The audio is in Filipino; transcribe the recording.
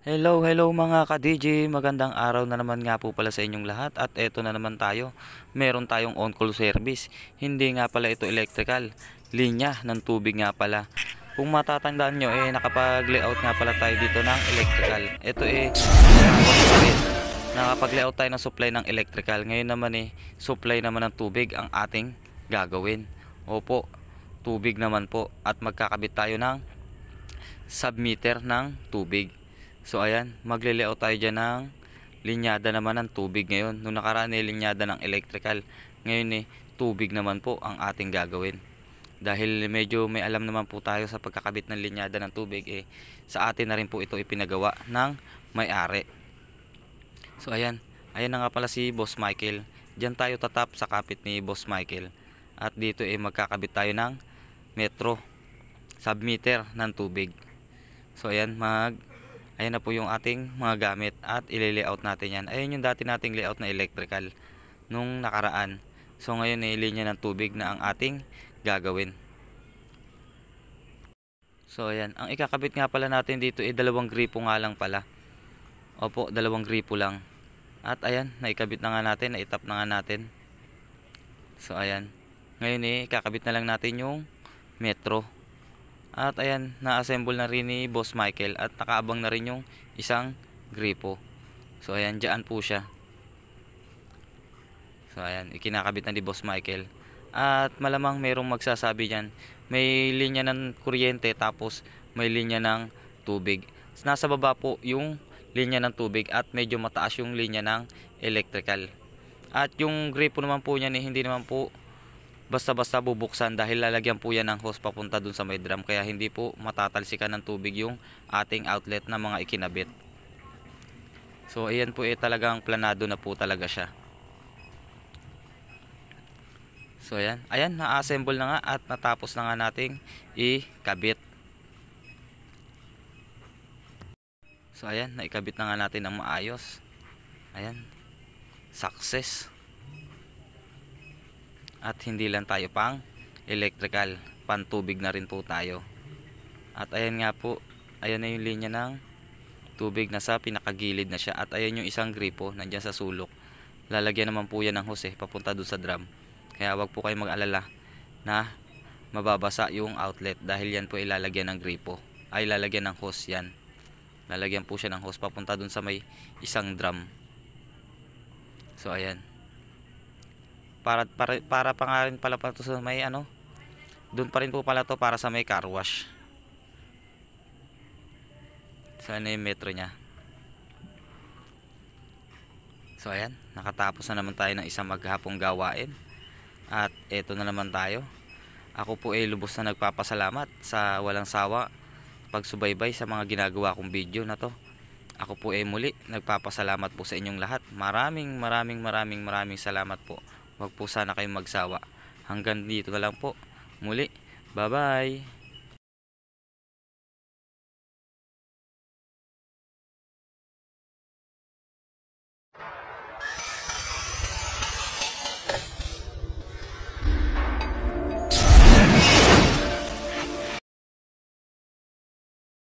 Hello mga ka-DJ, magandang araw na naman nga po pala sa inyong lahat at eto na naman tayo. Meron tayong on-call service. Hindi nga pala ito electrical, linya ng tubig nga pala. Kung matatandaan nyo nakapag-layout nga pala tayo dito ng electrical. Ito nakapag-layout tayo ng supply ng electrical. Ngayon naman supply naman ng tubig ang ating gagawin. Opo, tubig naman po at magkakabit tayo ng submeter ng tubig. So ayan, magle-layout tayo dyan ng linyada naman ng tubig ngayon. Nung nakaraan linyada ng electrical. Ngayon tubig naman po ang ating gagawin. Dahil medyo may alam naman po tayo sa pagkakabit ng linyada ng tubig sa atin na rin po ito ipinagawa ng may-ari. So ayan, ayan na nga pala si Boss Michael. Diyan tayo tatap sa kapit ni Boss Michael. At dito magkakabit tayo ng metro submeter ng tubig. So ayan, ayan na po yung ating mga gamit at i-layout natin yan. Ayan yung dati nating layout na electrical nung nakaraan. So ngayon linya ng tubig na ang ating gagawin. So ayan, ang ikakabit nga pala natin dito dalawang gripo nga lang pala. Opo, dalawang gripo lang. At ayan, naikabit na nga natin, naitap na nga natin. So ayan, ngayon ikakabit na lang natin yung metro. At ayan, na-assemble na rin ni Boss Michael at nakaabang na rin yung isang gripo. So ayan, dyan po siya. So ayan, ikinakabit na ni Boss Michael. At malamang merong magsasabi dyan, may linya ng kuryente tapos may linya ng tubig. Nasa baba po yung linya ng tubig at medyo mataas yung linya ng electrical. At yung gripo naman po niyan hindi naman po basta-basta bubuksan dahil lalagyan po yan ng hose papunta dun sa may drum, kaya hindi po matatalsikan ng tubig yung ating outlet na mga ikinabit. So ayan po talagang planado na po talaga siya. So ayan, na-assemble na nga at natapos na nga nating ikabit. So ayan, naikabit na nga natin ng maayos. Ayan, success. At hindi lang tayo pang electrical, pantubig na rin po tayo. At ayan nga po, ayan na yung linya ng tubig, nasa pinakagilid na siya. At ayan yung isang gripo nandyan sa sulok. Lalagyan naman po yan ng hose papunta dun sa drum. Kaya wag po kayo mag-alala na mababasa yung outlet dahil yan po ilalagyan ng gripo, ay lalagyan ng hose yan. Lalagyan po siya ng hose papunta dun sa may isang drum. So ayan, para pa nga rin pala to sa may doon pa rin po pala to para sa may car wash. So ano yung metro nya. So ayan, nakatapos na naman tayo ng isang maghapong gawain. At eto na naman tayo. Ako po lubos na nagpapasalamat sa walang sawa pagsubaybay sa mga ginagawa kong video na to. Ako po muli nagpapasalamat po sa inyong lahat. Maraming salamat po. Huwag po sana kayong magsawa. Hanggang dito na lang po. Muli, bye bye.